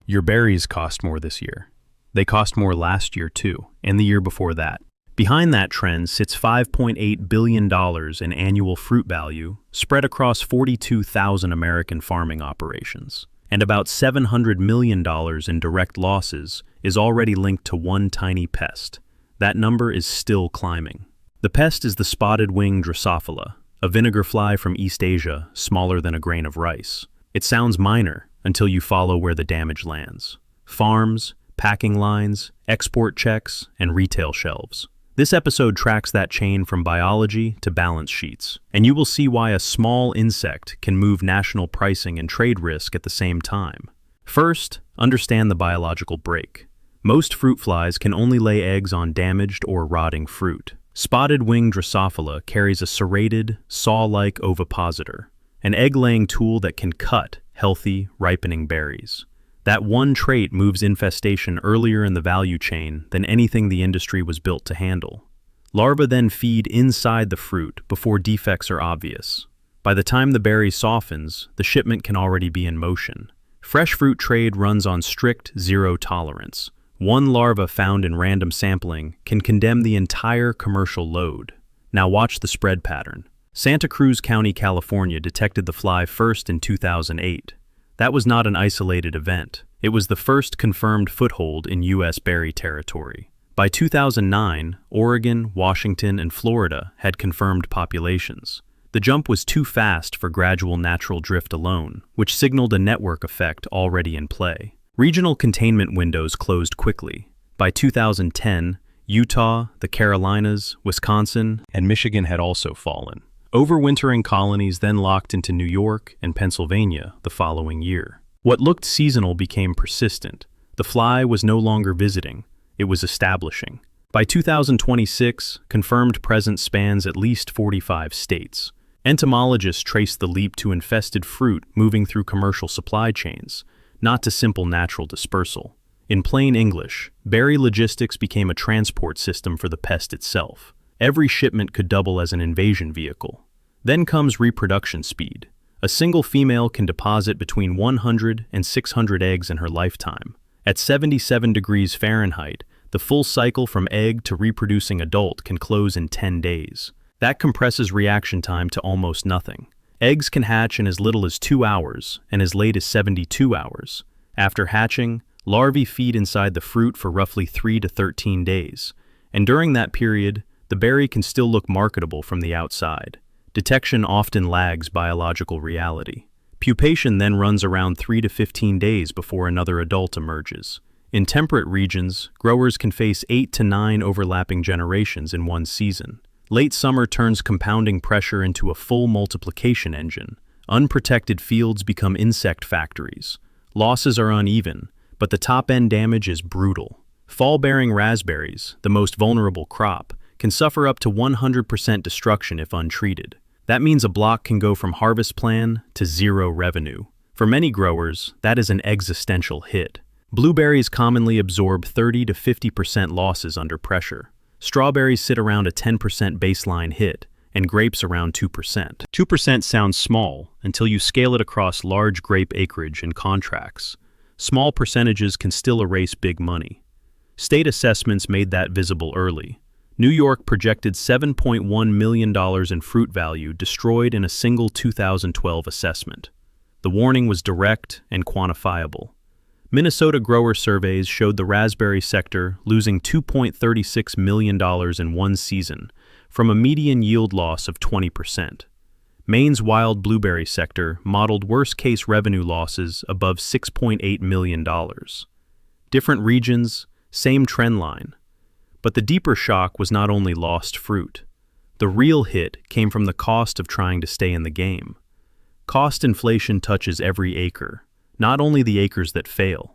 Your berries cost more this year. They cost more last year too, and the year before that. Behind that trend sits $5.8 billion in annual fruit value spread across 42,000 American farming operations. And about $700 million in direct losses is already linked to one tiny pest. That number is still climbing. The pest is the Spotted Wing Drosophila, a vinegar fly from East Asia, smaller than a grain of rice. It sounds minor until you follow where the damage lands. Farms, packing lines, export checks, and retail shelves. This episode tracks that chain from biology to balance sheets, and you will see why a small insect can move national pricing and trade risk at the same time. First, understand the biological break. Most fruit flies can only lay eggs on damaged or rotting fruit. Spotted Wing Drosophila carries a serrated, saw-like ovipositor, an egg-laying tool that can cut healthy, ripening berries. That one trait moves infestation earlier in the value chain than anything the industry was built to handle. Larvae then feed inside the fruit before defects are obvious. By the time the berry softens, the shipment can already be in motion. Fresh fruit trade runs on strict zero tolerance. One larva found in random sampling can condemn the entire commercial load. Now watch the spread pattern. Santa Cruz County, California detected the fly first in 2008. That was not an isolated event. It was the first confirmed foothold in U.S. berry territory. By 2009, Oregon, Washington, and Florida had confirmed populations. The jump was too fast for gradual natural drift alone, which signaled a network effect already in play. Regional containment windows closed quickly. By 2010, Utah, the Carolinas, Wisconsin, and Michigan had also fallen. Overwintering colonies then locked into New York and Pennsylvania the following year. What looked seasonal became persistent. The fly was no longer visiting, it was establishing. By 2026, confirmed presence spans at least 45 states. Entomologists traced the leap to infested fruit moving through commercial supply chains, not to simple natural dispersal. In plain English, berry logistics became a transport system for the pest itself. Every shipment could double as an invasion vehicle. Then comes reproduction speed. A single female can deposit between 100 and 600 eggs in her lifetime. At 77 degrees Fahrenheit, the full cycle from egg to reproducing adult can close in 10 days. That compresses reaction time to almost nothing. Eggs can hatch in as little as 2 hours and as late as 72 hours. After hatching, larvae feed inside the fruit for roughly 3 to 13 days. And during that period, the berry can still look marketable from the outside. Detection often lags biological reality. Pupation then runs around 3 to 15 days before another adult emerges. In temperate regions, growers can face 8 to 9 overlapping generations in one season. Late summer turns compounding pressure into a full multiplication engine. Unprotected fields become insect factories. Losses are uneven, but the top-end damage is brutal. Fall-bearing raspberries, the most vulnerable crop, can suffer up to 100% destruction if untreated. That means a block can go from harvest plan to zero revenue. For many growers, that is an existential hit. Blueberries commonly absorb 30 to 50% losses under pressure. Strawberries sit around a 10% baseline hit, and grapes around 2%. 2% sounds small until you scale it across large grape acreage and contracts. Small percentages can still erase big money. State assessments made that visible early. New York projected $7.1 million in fruit value destroyed in a single 2012 assessment. The warning was direct and quantifiable. Minnesota grower surveys showed the raspberry sector losing $2.36 million in one season from a median yield loss of 20%. Maine's wild blueberry sector modeled worst-case revenue losses above $6.8 million. Different regions, same trend line. But the deeper shock was not only lost fruit. The real hit came from the cost of trying to stay in the game. Cost inflation touches every acre, not only the acres that fail.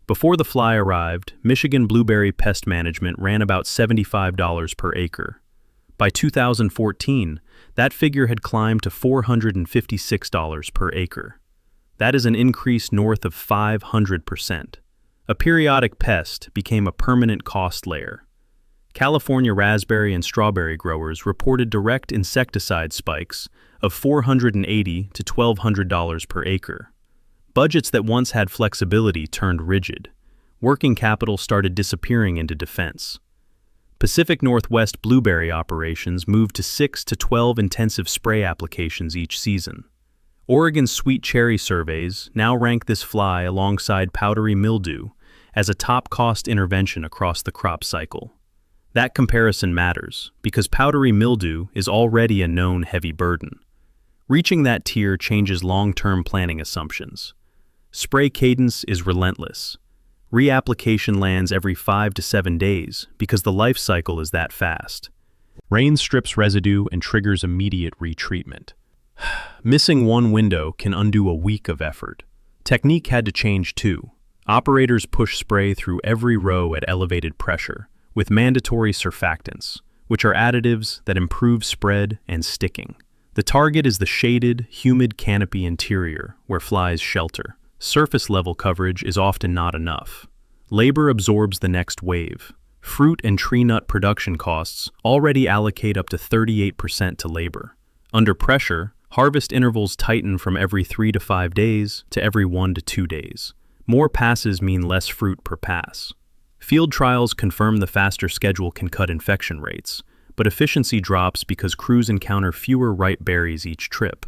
Before the fly arrived, Michigan blueberry pest management ran about $75 per acre. By 2014, that figure had climbed to $456 per acre. That is an increase north of 500%. A periodic pest became a permanent cost layer. California raspberry and strawberry growers reported direct insecticide spikes of $480 to $1,200 per acre. Budgets that once had flexibility turned rigid. Working capital started disappearing into defense. Pacific Northwest blueberry operations moved to 6 to 12 intensive spray applications each season. Oregon's sweet cherry surveys now rank this fly alongside powdery mildew as a top-cost intervention across the crop cycle. That comparison matters because powdery mildew is already a known heavy burden. Reaching that tier changes long-term planning assumptions. Spray cadence is relentless. Reapplication lands every 5 to 7 days because the life cycle is that fast. Rain strips residue and triggers immediate retreatment. Missing one window can undo a week of effort. Technique had to change too. Operators push spray through every row at elevated pressure, with mandatory surfactants, which are additives that improve spread and sticking. The target is the shaded, humid canopy interior where flies shelter. Surface level coverage is often not enough. Labor absorbs the next wave. Fruit and tree nut production costs already allocate up to 38% to labor. Under pressure, harvest intervals tighten from every 3 to 5 days to every 1 to 2 days. More passes mean less fruit per pass. Field trials confirm the faster schedule can cut infection rates, but efficiency drops because crews encounter fewer ripe berries each trip.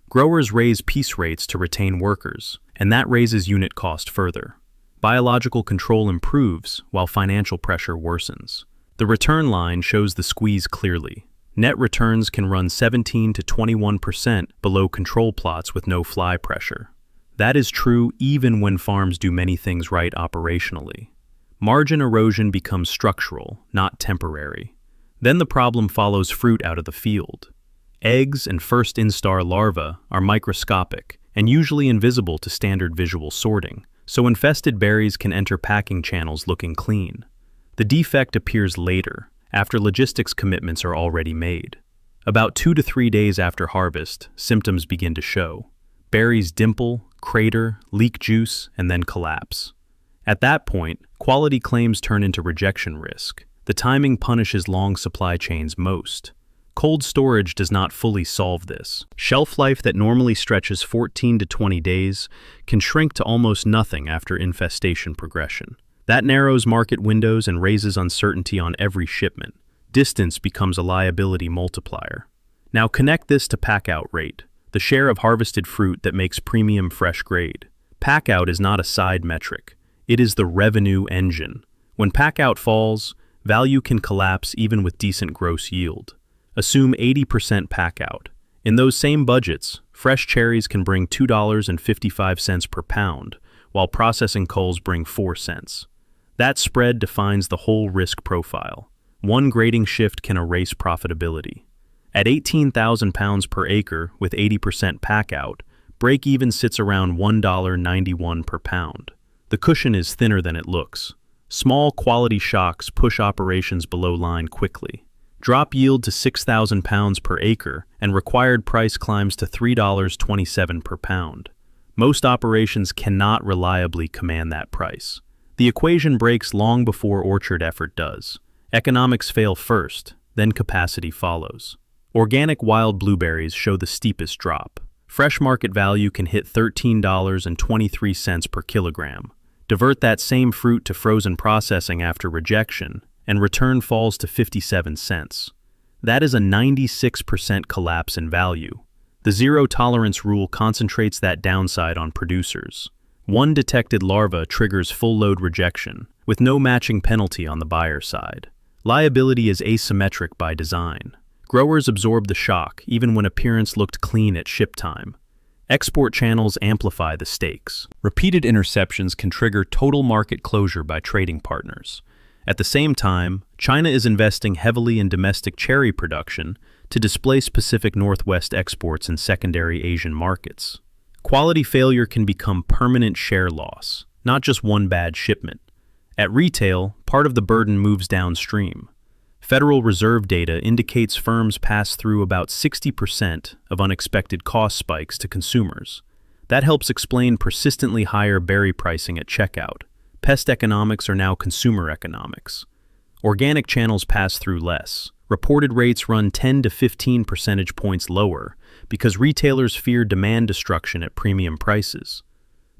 Growers raise piece rates to retain workers, and that raises unit cost further. Biological control improves while financial pressure worsens. The return line shows the squeeze clearly. Net returns can run 17 to 21% below control plots with no fly pressure. That is true even when farms do many things right operationally. Margin erosion becomes structural, not temporary. Then the problem follows fruit out of the field. Eggs and first instar larvae are microscopic and usually invisible to standard visual sorting, so infested berries can enter packing channels looking clean. The defect appears later, after logistics commitments are already made. About 2 to 3 days after harvest, symptoms begin to show. Berries dimple, crater, leak juice, and then collapse. At that point, quality claims turn into rejection risk. The timing punishes long supply chains most. Cold storage does not fully solve this. Shelf life that normally stretches 14 to 20 days can shrink to almost nothing after infestation progression. That narrows market windows and raises uncertainty on every shipment. Distance becomes a liability multiplier. Now connect this to pack-out rate, the share of harvested fruit that makes premium fresh grade. Pack-out is not a side metric. It is the revenue engine. When pack-out falls, value can collapse even with decent gross yield. Assume 80% pack-out. In those same budgets, fresh cherries can bring $2.55 per pound, while processing culls bring 4 cents. That spread defines the whole risk profile. One grading shift can erase profitability. At 18,000 pounds per acre with 80% pack-out, break-even sits around $1.91 per pound. The cushion is thinner than it looks. Small quality shocks push operations below line quickly. Drop yield to 6,000 pounds per acre, and required price climbs to $3.27 per pound. Most operations cannot reliably command that price. The equation breaks long before orchard effort does. Economics fail first, then capacity follows. Organic wild blueberries show the steepest drop. Fresh market value can hit $13.23 per kilogram. Divert that same fruit to frozen processing after rejection, and return falls to 57 cents. That is a 96% collapse in value. The zero-tolerance rule concentrates that downside on producers. One detected larva triggers full-load rejection, with no matching penalty on the buyer side. Liability is asymmetric by design. Growers absorb the shock even when appearance looked clean at ship time. Export channels amplify the stakes. Repeated interceptions can trigger total market closure by trading partners. At the same time, China is investing heavily in domestic cherry production to displace Pacific Northwest exports in secondary Asian markets. Quality failure can become permanent share loss, not just one bad shipment. At retail, part of the burden moves downstream. Federal Reserve data indicates firms pass through about 60% of unexpected cost spikes to consumers. That helps explain persistently higher berry pricing at checkout. Pest economics are now consumer economics. Organic channels pass through less. Reported rates run 10 to 15 percentage points lower because retailers fear demand destruction at premium prices.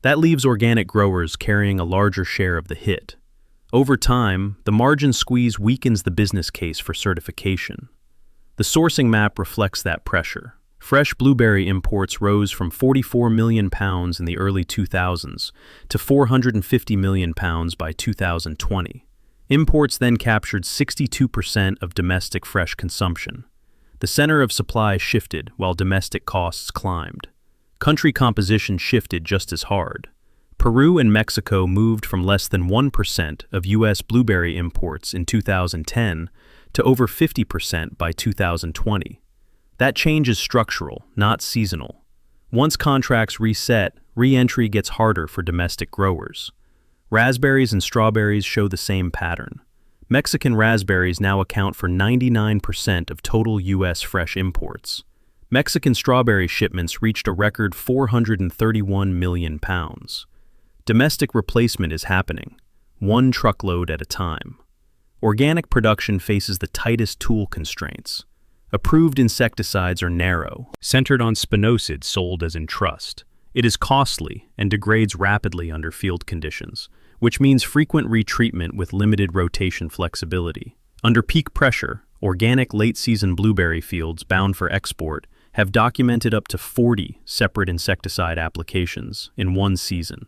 That leaves organic growers carrying a larger share of the hit. Over time, the margin squeeze weakens the business case for certification. The sourcing map reflects that pressure. Fresh blueberry imports rose from 44 million pounds in the early 2000s to 450 million pounds by 2020. Imports then captured 62% of domestic fresh consumption. The center of supply shifted while domestic costs climbed. Country composition shifted just as hard. Peru and Mexico moved from less than 1% of U.S. blueberry imports in 2010 to over 50% by 2020. That change is structural, not seasonal. Once contracts reset, re-entry gets harder for domestic growers. Raspberries and strawberries show the same pattern. Mexican raspberries now account for 99% of total U.S. fresh imports. Mexican strawberry shipments reached a record 431 million pounds. Domestic replacement is happening, one truckload at a time. Organic production faces the tightest tool constraints. Approved insecticides are narrow, centered on spinosad sold as in trust. It is costly and degrades rapidly under field conditions, which means frequent retreatment with limited rotation flexibility. Under peak pressure, organic late-season blueberry fields bound for export have documented up to 40 separate insecticide applications in one season.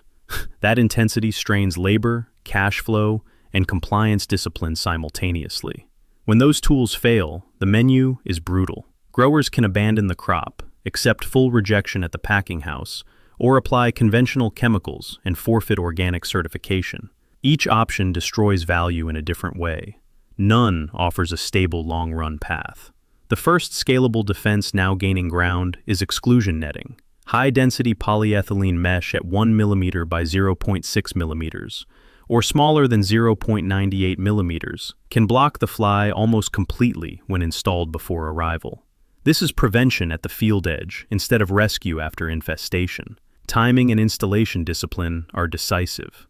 That intensity strains labor, cash flow, and compliance discipline simultaneously. When those tools fail, the menu is brutal. Growers can abandon the crop, accept full rejection at the packing house, or apply conventional chemicals and forfeit organic certification. Each option destroys value in a different way. None offers a stable long-run path. The first scalable defense now gaining ground is exclusion netting. High-density polyethylene mesh at 1 mm by 0.6 mm, or smaller than 0.98 mm, can block the fly almost completely when installed before arrival. This is prevention at the field edge instead of rescue after infestation. Timing and installation discipline are decisive.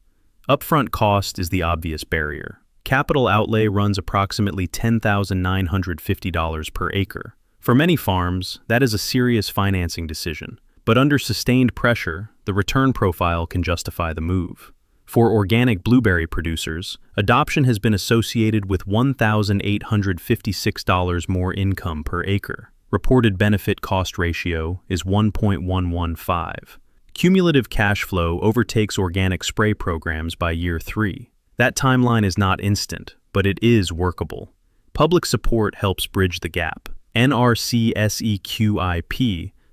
Upfront cost is the obvious barrier. Capital outlay runs approximately $10,950 per acre. For many farms, that is a serious financing decision, but under sustained pressure, the return profile can justify the move. For organic blueberry producers, adoption has been associated with $1,856 more income per acre. Reported benefit-cost ratio is 1.115. Cumulative cash flow overtakes organic spray programs by year 3. That timeline is not instant, but it is workable. Public support helps bridge the gap. NRCSEQIP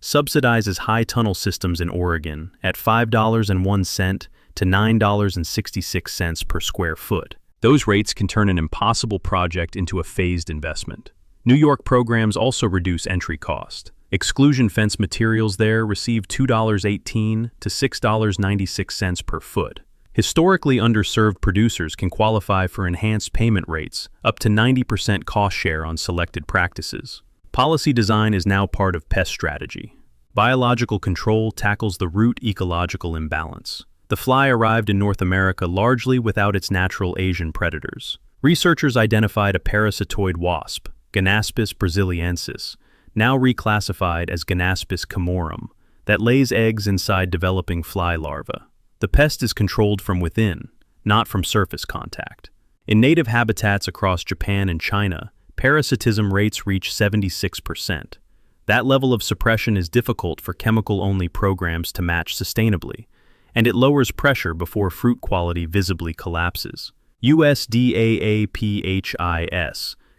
subsidizes high tunnel systems in Oregon at $5.01 to $9.66 per square foot. Those rates can turn an impossible project into a phased investment. New York programs also reduce entry cost. Exclusion fence materials there receive $2.18 to $6.96 per foot. Historically underserved producers can qualify for enhanced payment rates, up to 90% cost share on selected practices. Policy design is now part of pest strategy. Biological control tackles the root ecological imbalance. The fly arrived in North America largely without its natural Asian predators. Researchers identified a parasitoid wasp, Ganaspis brasiliensis, now reclassified as Ganaspis camorum, that lays eggs inside developing fly larvae. The pest is controlled from within, not from surface contact. In native habitats across Japan and China, parasitism rates reach 76%. That level of suppression is difficult for chemical-only programs to match sustainably, and it lowers pressure before fruit quality visibly collapses. USDA-APHIS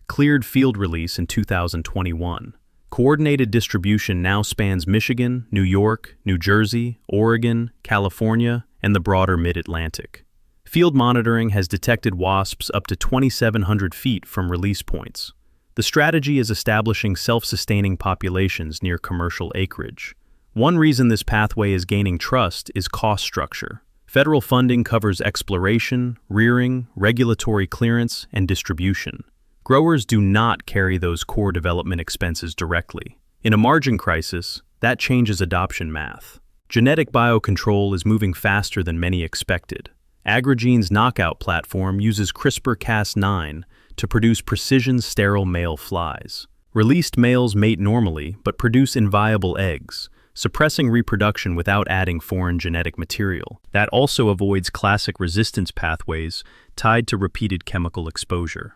cleared field release in 2021. Coordinated distribution now spans Michigan, New York, New Jersey, Oregon, California, and the broader mid-Atlantic. Field monitoring has detected wasps up to 2,700 feet from release points. The strategy is establishing self-sustaining populations near commercial acreage. One reason this pathway is gaining trust is cost structure. Federal funding covers exploration, rearing, regulatory clearance, and distribution. Growers do not carry those core development expenses directly. In a margin crisis, that changes adoption math. Genetic biocontrol is moving faster than many expected. Agrigene's knockout platform uses CRISPR-Cas9 to produce precision sterile male flies. Released males mate normally but produce inviable eggs, suppressing reproduction without adding foreign genetic material. That also avoids classic resistance pathways tied to repeated chemical exposure.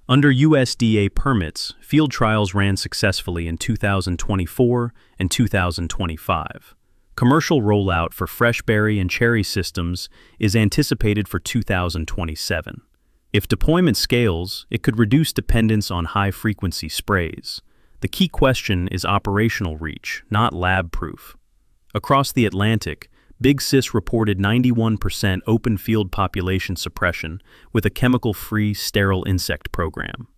Under USDA permits, field trials ran successfully in 2024 and 2025. Commercial rollout for fresh berry and cherry systems is anticipated for 2027. If deployment scales, it could reduce dependence on high-frequency sprays. The key question is operational reach, not lab proof. Across the Atlantic, Big Sis reported 91% open field population suppression with a chemical-free sterile insect program.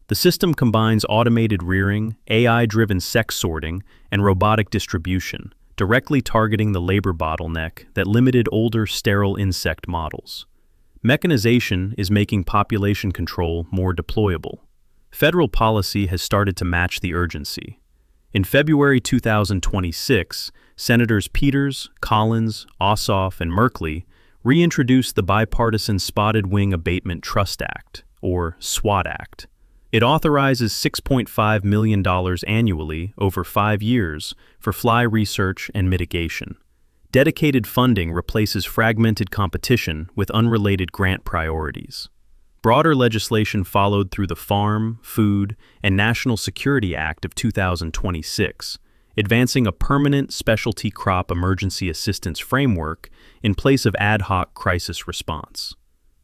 The system combines automated rearing, AI-driven sex sorting, and robotic distribution, directly targeting the labor bottleneck that limited older sterile insect models. Mechanization is making population control more deployable. Federal policy has started to match the urgency. In February 2026, Senators Peters, Collins, Ossoff, and Merkley reintroduced the bipartisan Spotted Wing Abatement Trust Act, or SWAT Act. It authorizes $6.5 million annually over 5 years for fly research and mitigation. Dedicated funding replaces fragmented competition with unrelated grant priorities. Broader legislation followed through the Farm, Food, and National Security Act of 2026, advancing a permanent specialty crop emergency assistance framework in place of ad hoc crisis response.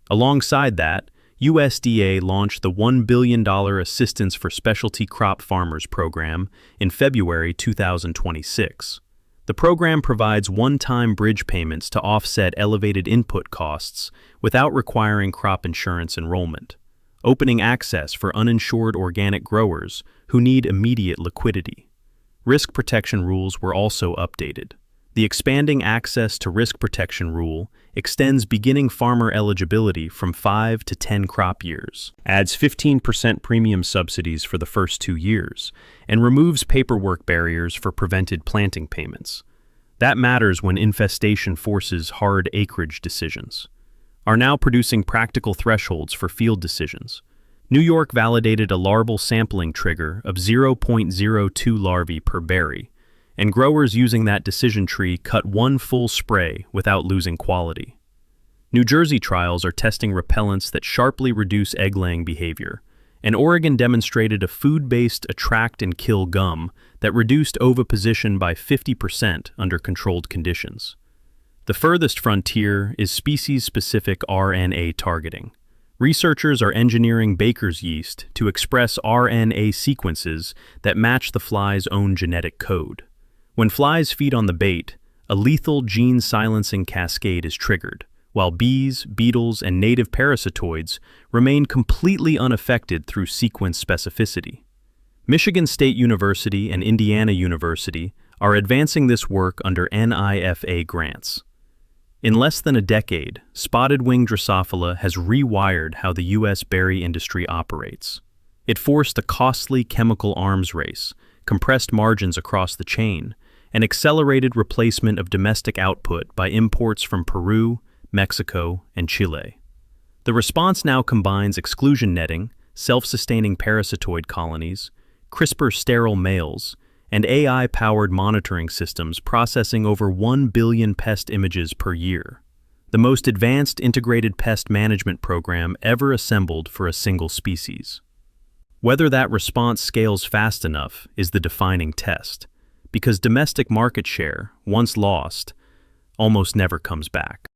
Alongside that, USDA launched the $1 billion Assistance for Specialty Crop Farmers program in February 2026. The program provides one-time bridge payments to offset elevated input costs without requiring crop insurance enrollment, opening access for uninsured organic growers who need immediate liquidity. Risk protection rules were also updated. The Expanding Access to Risk Protection rule extends beginning farmer eligibility from 5 to 10 crop years, adds 15% premium subsidies for the first 2 years, and removes paperwork barriers for prevented planting payments. That matters when infestation forces hard acreage decisions. Are now producing practical thresholds for field decisions. New York validated a larval sampling trigger of 0.02 larvae per berry, and growers using that decision tree cut 1 full spray without losing quality. New Jersey trials are testing repellents that sharply reduce egg-laying behavior, and Oregon demonstrated a food-based attract and kill gum that reduced oviposition by 50% under controlled conditions. The furthest frontier is species-specific RNA targeting. Researchers are engineering baker's yeast to express RNA sequences that match the fly's own genetic code. When flies feed on the bait, a lethal gene silencing cascade is triggered, while bees, beetles, and native parasitoids remain completely unaffected through sequence specificity. Michigan State University and Indiana University are advancing this work under NIFA grants. In less than a decade, Spotted Wing Drosophila has rewired how the U.S. berry industry operates. It forced a costly chemical arms race, compressed margins across the chain, and accelerated replacement of domestic output by imports from Peru, Mexico, and Chile. The response now combines exclusion netting, self-sustaining parasitoid colonies, CRISPR sterile males, and AI-powered monitoring systems processing over 1 billion pest images per year. The most advanced integrated pest management program ever assembled for a single species. Whether that response scales fast enough is the defining test, because domestic market share, once lost, almost never comes back.